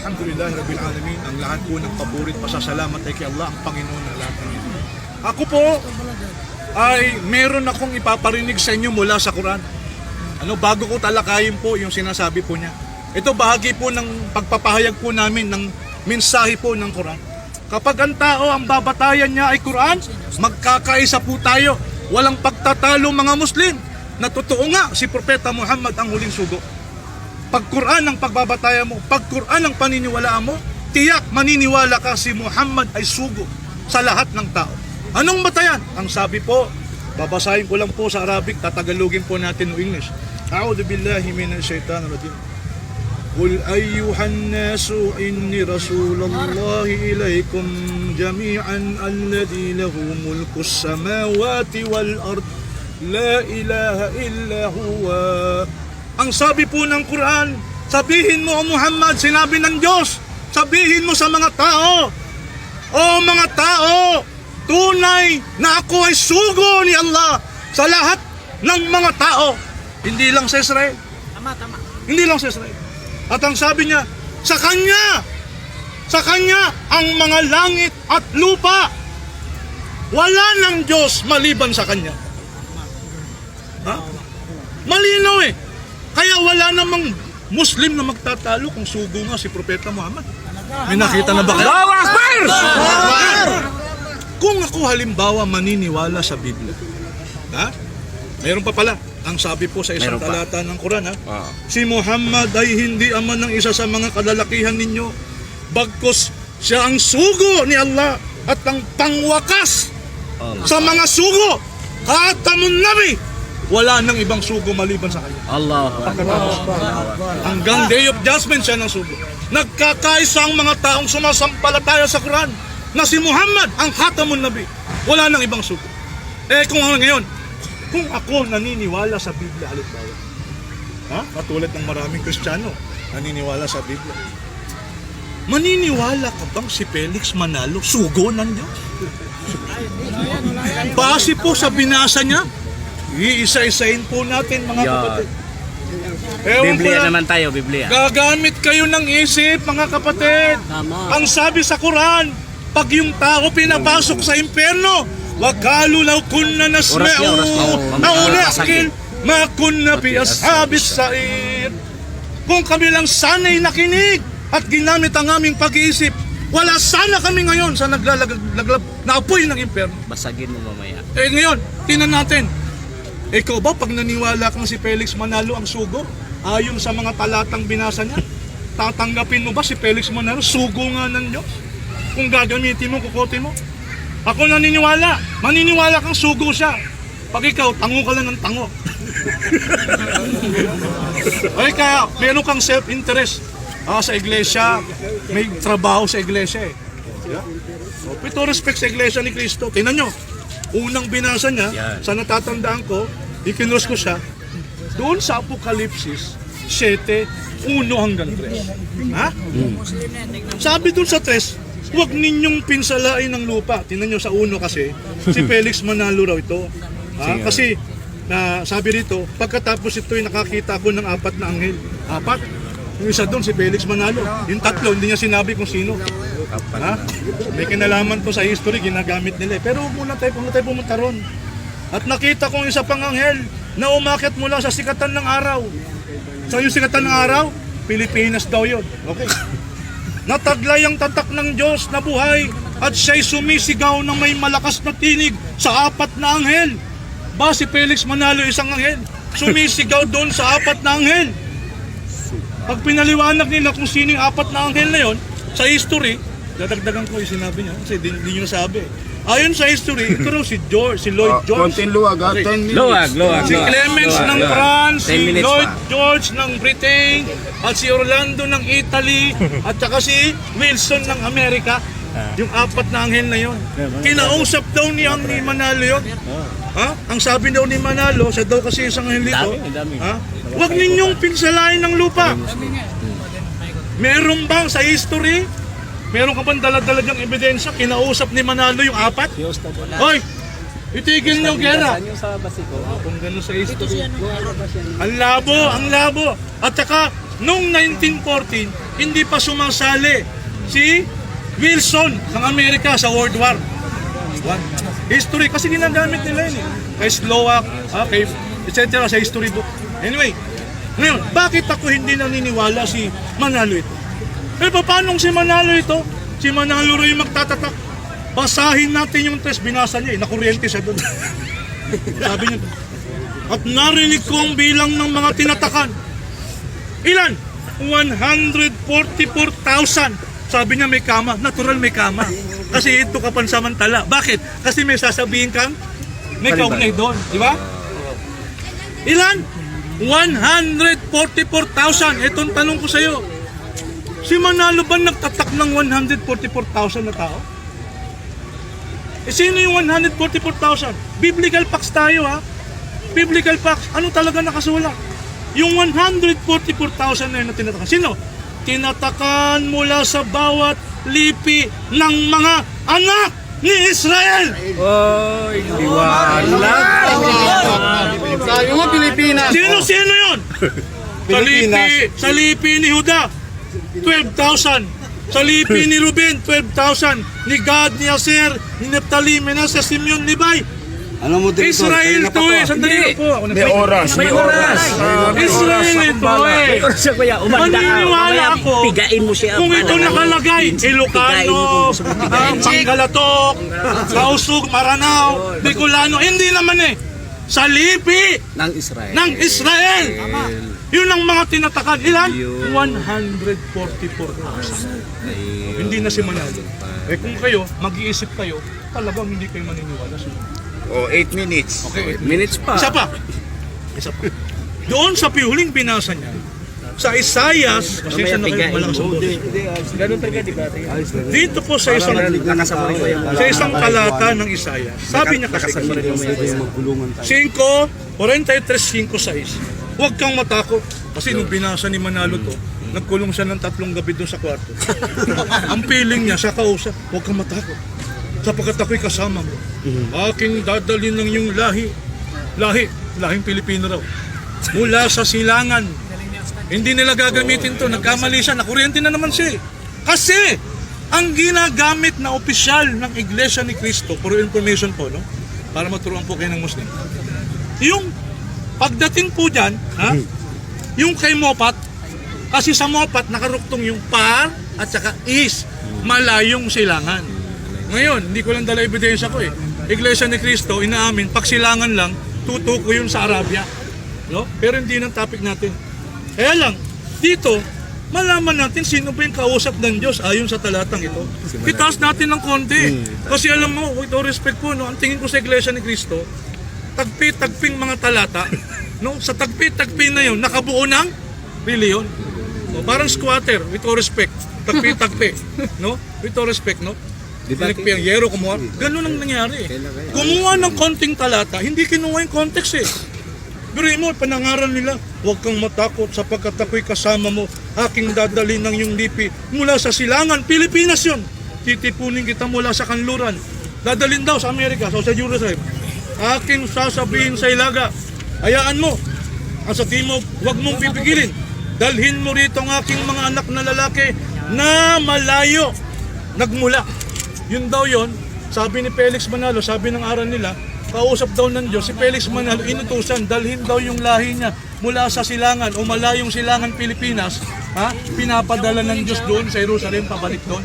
Alhamdulillah Rabbil Alamin. Ang lahat po ng paborit, pasasalamat ay kay Allah, ang Panginoon ng lahat ng ito. Ako po ay meron akong ipaparinig sa inyo mula sa Quran. Bago ko talakayin po yung sinasabi po niya. Ito bahagi po ng pagpapahayag po namin ng mensahe po ng Quran. Kapag ang tao, ang babatayan niya ay Quran, magkakaisa po tayo. Walang pagtatalo mga Muslim. Na totoo nga, si Propeta Muhammad ang huling sugo. Pag Quran ang pagbabatayan mo, pag Quran ang paniniwalaan mo, tiyak maniniwala ka si Muhammad ay sugo sa lahat ng tao. Anong batayan? Ang sabi po, babasahin ko lang po sa Arabic, tatagalogin po natin ng English. A'udhu billahi minash shaitanir rajim. Qul ayyuhan nasu inni rasulullahi ilaykum jami'an alladhi lahu mulkus samawati wal ard la ilaha illa huwa. Ang sabi po ng Quran, sabihin mo o Muhammad, sinabi ng Diyos, sabihin mo sa mga tao, o mga tao, tunay na ako ay sugo ni Allah sa lahat ng mga tao. Hindi lang sa Israel. Tama. Hindi lang sa Israel. At ang sabi niya, sa Kanya ang mga langit at lupa. Wala ng Diyos maliban sa Kanya. Ha? Malinaw eh. Kaya wala namang Muslim na magtatalo kung sugo nga si Propeta Muhammad. May nakita na ba kayo? Kung ako halimbawa maniniwala sa Biblia, ha? Mayroon pa pala. Ang sabi po sa isang talata ng Quran, ha? Si Muhammad ay hindi ama ng isa sa mga kalalakihan ninyo, bagkus siya ang sugo ni Allah at ang pangwakas sa mga sugo. Khatamun Nabi. Wala nang ibang sugo maliban sa kanya. Allah. Hanggang Day of Judgment siya ng sugo. Nagkakaisa ang mga taong sumasampalataya sa Quran na si Muhammad ang Khatamun Nabi. Wala nang ibang sugo. Kung ano ngayon, kung ako naniniwala sa Biblia, halimbawa, katulad ng maraming Kristiyano naniniwala sa Biblia, maniniwala ka bang si Felix Manalo sugo ng Diyos? Base po sa binasa niya, iisa-isahin po natin mga kapatid. Biblia naman tayo, Biblia. Gagamit kayo ng isip mga kapatid. Ang sabi sa Quran, pag yung tao pinapasok sa impyerno, wakalu law kunna nasma'u aw na'qil ma kunna fi ashabis sa'ir. Kung kami lang sana'y nakinig at ginamit ang aming pag-iisip, wala sana kami ngayon sa naglalaglab na apoy ng impyerno. Basagin mo mamaya. Ngayon, tingnan natin. Ikaw ba pag naniwala kang si Felix Manalo ang sugo, ayon sa mga talatang binasa niya, tatanggapin mo ba si Felix Manalo sugo nga ng Diyos? Kung gagamitin mo, kukotin mo? Ako maniniwala kang sugo siya. Pag ikaw, tango ka lang ng tango. Ay kaya, meron kang self-interest sa iglesia, may trabaho sa iglesia eh. With respect sa iglesia ni Cristo, tingnan nyo, unang binasa niya, sa natatandaan ko, ikinos ko siya, doon sa Apokalipsis 7:1 hanggang 3. Ha? Sabi doon sa 3, huwag ninyong pinsalain ng lupa. Tingnan nyo sa 1 kasi, si Felix Manalo raw ito. Kasi, sabi rito, pagkatapos ito'y nakakita ko ng 4 na anghel. 4? Yung isa doon, si Felix Manalo. Yung 3, hindi niya sinabi kung sino. May kinalaman to sa history, ginagamit nila. Pero muna tayo pumunta ron. At nakita kong isa pang anghel na umakyat mula sa sikatan ng araw. So yung sikatan ng araw, Pilipinas daw yun. Okay. Nataglay ang tatak ng Diyos na buhay at siya'y sumisigaw ng may malakas na tinig sa 4 na anghel. Ba si Felix Manalo isang anghel? Sumisigaw doon sa 4 na anghel. Pag pinaliwanag nila kung sino yung 4 na anghel na yon sa history, dadagdagan ko yung sinabi niya kasi hindi nyo nasabi. Ayon sa history, ito raw si Lloyd George. Konting luwag, 10 minutes. Luwag. Si Clemens ng France, si 10 minutes Lloyd pa. George ng Britain, at si Orlando ng Italy, at saka si Wilson ng Amerika. Yung 4 na anghel na yon. Kinausap daw ni Manalo yon. Ang sabi daw ni Manalo, siya daw kasi isang anghel dito. Huwag ninyong pinsalain ng lupa. Meron bang sa history? Meron ka bang dala-dala diyang ebidensya? Kinausap ni Manalo yung 4? Hoy! Itigil niyo gera. Kung gano'n sa history. Ang labo. At saka, noong 1914, hindi pa sumasali si Wilson ng Amerika sa World War I. History, kasi ginagamit nila yun eh. Kay Slovak, kay etc. sa history book. Anyway, ngayon, bakit ako hindi naniniwala si Manalo ito? Paano si Manalo ito? Si Manalo rin yung magtatatak. Basahin natin yung test, binasa niya eh, nakuryente siya doon. Sabi niya, at narinig ko ang bilang ng mga tinatakan. Ilan? 144,000. Sabi niya may kama, natural may kama. Kasi ito kapansamantala. Bakit? Kasi may sasabihin kang may kaugnay doon. Di ba? Ilan? 144,000. Itong tanong ko sa iyo. Si Manalo ba nagtatak ng 144,000 na tao? Sino yung 144,000? Biblical facts tayo ha. Biblical facts. Ano talaga nakasulat? Yung 144,000 na yun na tinatakan. Sino? Tinatakan mula sa bawat lipi ng mga anak ni Israel. Oy, wala. Sabi mo, Pilipinas. Sino yun? Sa lipi ni Juda, 12,000. Sa lipi ni Ruben, 12,000. Ni Gad, ni Aser, ni Naphtali, Manasseh, Simeon, Levi. Ano mo din Israel to eh. Sandali po. May oras. Israel ito eh. May oras siya kuya. Umanda ka. Maniniwala Mamaya, ako Pigain mo siya. kung ito nakalagay, Ilocano, Manggalatok, Kausug, Maranao, Bicolano, hindi naman eh. Sa lipi ng Israel. ng Israel. Yun ang mga tinatakan. Ilan? 144,000. Hindi na si Manalo. Eh kung kayo, mag-iisip kayo, talagang hindi kayo maniniwala sa Oh, 8 minutes. Okay. Minutes pa. Isa pa. Doon sa huling binasa niya, sa Isaias, kasi sa malakas ang boses. Ganun talaga, di ba? Dito po sa isang talata ng Isaias, sabi niya kasi, 5:43-5:6, huwag kang matakot. Kasi nung binasa ni Manalo to, nagkulong siya ng 3 gabi doon sa kwarto. Ang feeling niya, sa kausap, huwag kang matakot. Sapagkat ako'y kasama mo. Aking dadalhin ng iyong lahing Pilipino raw. Mula sa silangan. Hindi nila gagamitin to. Nagkamali siya. Nakuryente na naman siya. Kasi, ang ginagamit na opisyal ng Iglesia ni Cristo, for information po, no? Para maturuan po kayo ng Muslim. Yung pagdating po dyan, yung kay Mopat, kasi sa Mopat, nakaruktong yung par at saka is, malayong silangan. Ngayon, hindi ko lang dala ebidensya ko eh. Iglesia ni Cristo, inaamin, pagsilangan lang, tutuko yun sa Arabia. No? Pero hindi ng topic natin. Kaya lang, dito, malaman natin sino ba yung kausap ng Diyos ayon sa talatang ito. Itaas natin ng konti. Kasi alam mo, with all respect po, no, ang tingin ko sa Iglesia ni Cristo, tagpi-tagping mga talata, no? Sa tagpi-tagpi na yun, nakabuo ng reliyon. No? Parang squatter, with all respect. Tagpi-tagpi. No? With all respect, no? Pinagpiyero, kumuha. Ganun ang nangyari. Kumuha ng konting talata, hindi kinuha yung context eh. Pero mo, panangaral nila, huwag kang matakot sapagkat ako'y kasama mo, aking dadalhin ng iyong lipi mula sa silangan, Pilipinas yun. Titipunin kita mula sa kanluran. Dadalhin daw sa Amerika, sa Jerusalem. Aking sasabihin sa ilaga, hayaan mo, ang sa timog, huwag mong pipigilin. Dalhin mo rito ang aking mga anak na lalaki na malayo, nagmula. Yun daw yun, sabi ni Felix Manalo, sabi ng aral nila, kausap daw ng Diyos, si Felix Manalo, inutusan, dalhin daw yung lahi niya mula sa silangan o malayong silangan Pilipinas, pinapadala ng Diyos doon sa Jerusalem, pabalik doon.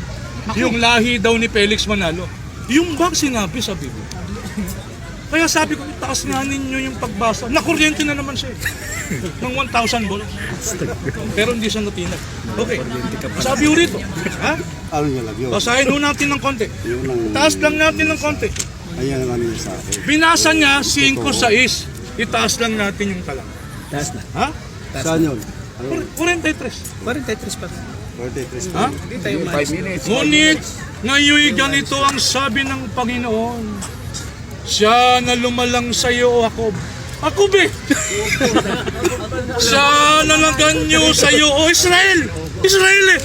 Yung lahi daw ni Felix Manalo. Yung bang sinabi sa Biblia? Kaya sabi ko, taas nga ninyo yung pagbasa. Nakuryente na naman siya ng 1,000 volts. Pero hindi siya natinag. Okay. Sabi ko rito. Ano yung lagyo? Basahin ho natin ng konti. Taas lang natin ng konti. Ayan ang ano yung sa akin. Binasa niya 5:6. Itaas lang natin yung talang. Taas na. Ha? Saan yun? 43. 43 pa. 43. Ha? 5 minutes. Ngunit ngayon ganito ang sabi ng Panginoon. Siya na lumalang sa iyo, O Jacob. Jacob eh! Siya na naganyo sa iyo, O Israel! Israel eh!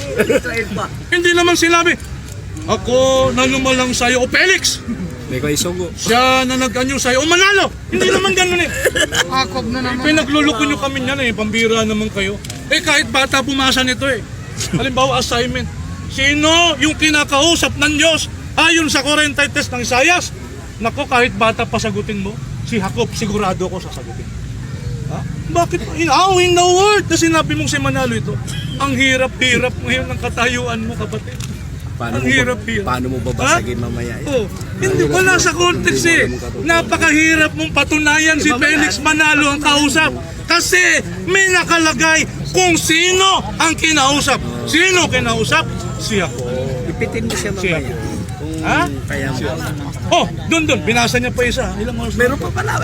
Hindi naman sinabi, ako na lumalang sa iyo, O Felix! May ko isugo. Siya na naganyo sa iyo, O Manalo! Hindi naman ganun eh! Jacob na naman. Pinagluluko nyo kami niyan eh, pambira naman kayo. Eh kahit bata pumasa nito eh. Halimbawa, assignment. Sino yung kinakausap ng Diyos ayon sa 40 test ng Isaias? Nako, kahit bata pa sagutin mo, si Jacob sigurado ko sasagutin. Ha? Bakit? In the word na sinabi mong si Manalo ito, ang hirap-hirap ngayon ng katayuan mo, kapatid. Ang hirap-hirap. Paano mo babasagin mamaya? Oh, hindi wala sa context eh. Napakahirap mong patunayan si Felix Manalo ang kausap. Kasi may nakalagay kung sino ang kinausap. Sino kinausap? Siya ko. Ipitin mo siya Siya mamaya. ko. Kung Ha? kaya mo. Oh, doon. Binasa niya pa isa. Ilang oras? Meron pa pala.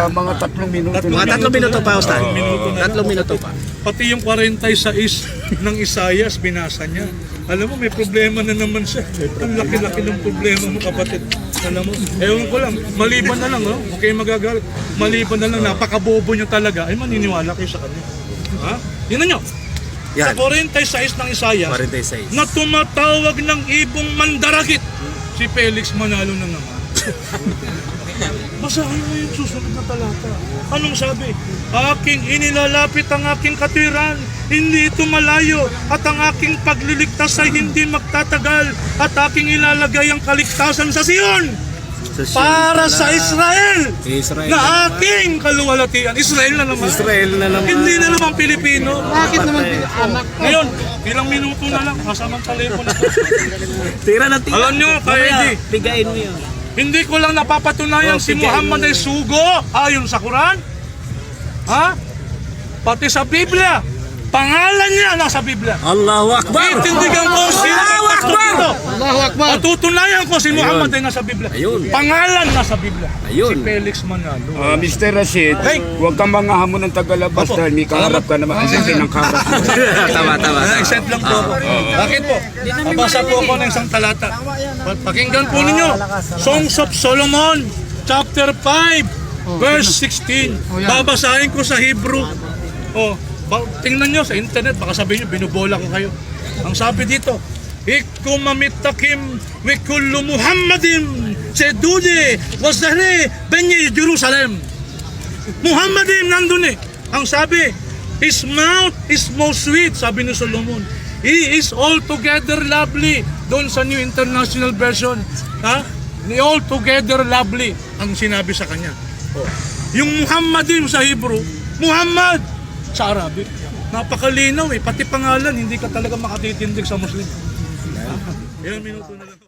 Mga 3 minuto. Mga 3 minuto pa, Ustad. Minuto na. 3 minuto pa. Pati yung 46 ng Isaias, binasa niya. Alam mo, may problema na naman siya. Ang laki-laki ng problema mo, kapatid. Alam mo, ewan ko lang, maliban na lang, oh. Huwag kayong magagalit. Maliban na lang, napakabobo niyo talaga. Ay, maniniwala kayo sa kanya. Ha? Yun nyo. Sa Yan. 46 ng Isaias, 46. na tumatawag ng ibong mandaragit, si Felix Manalo na naman. Basahin mo yung susunod na talata. Anong sabi? Aking inilalapit ang aking katwiran, hindi ito malayo, at ang aking pagliligtas ay hindi magtatagal, at aking ilalagay ang kaligtasan sa Sion para sa Israel, Israel. na aking kaluwalhatian. Israel na naman. Israel na naman. Hindi na naman Pilipino. Bakit naman anak? Ngayon, ilang minuto na lang, kasamang telepono. Tira na tira. Alam nyo, Kaedi, Pigain mo yun. hindi ko lang napapatunayan si Muhammad ay sugo ayon sa Quran. Ha? Pati sa Biblia. Pangalan niya nasa Biblia. Allahu Akbar! Itindigan ko sino Allahu Akbar! Allahu Akbar. Patutunayan ko si Muhammad ay nasa Biblia. Ayun. Pangalan nasa Biblia. Ayun. Si Felix Manalo. Mr. Rashid, huwag kang mga hamon ng tagalabas Opo. dahil may kaharap ka naman. Kasi pinangkarap mo. Tama. Except lang po ako. Bakit po? Mabasa po ako ng isang talata. Pakinggan po ninyo. Songs of Solomon, chapter 5, verse 16. Babasahin ko sa Hebrew. Oh, tingnan nyo sa internet, baka sabihin nyo, binubola ko kayo. Ang sabi dito, Ikumamitakim wikullu Muhammadim sedudi wasahri benyi Jerusalem. Muhammadim nandun eh. Ang sabi, his mouth is most sweet, sabi ni Solomon. He is altogether lovely. Doon sa New International Version, ha? Altogether lovely ang sinabi sa kanya. Oh. Yung Muhammadim sa Hebrew, Muhammad sa Arabic. Napakalinaw eh. Pati pangalan, hindi ka talaga makatitindig sa Muslim. Ilang minuto na lang.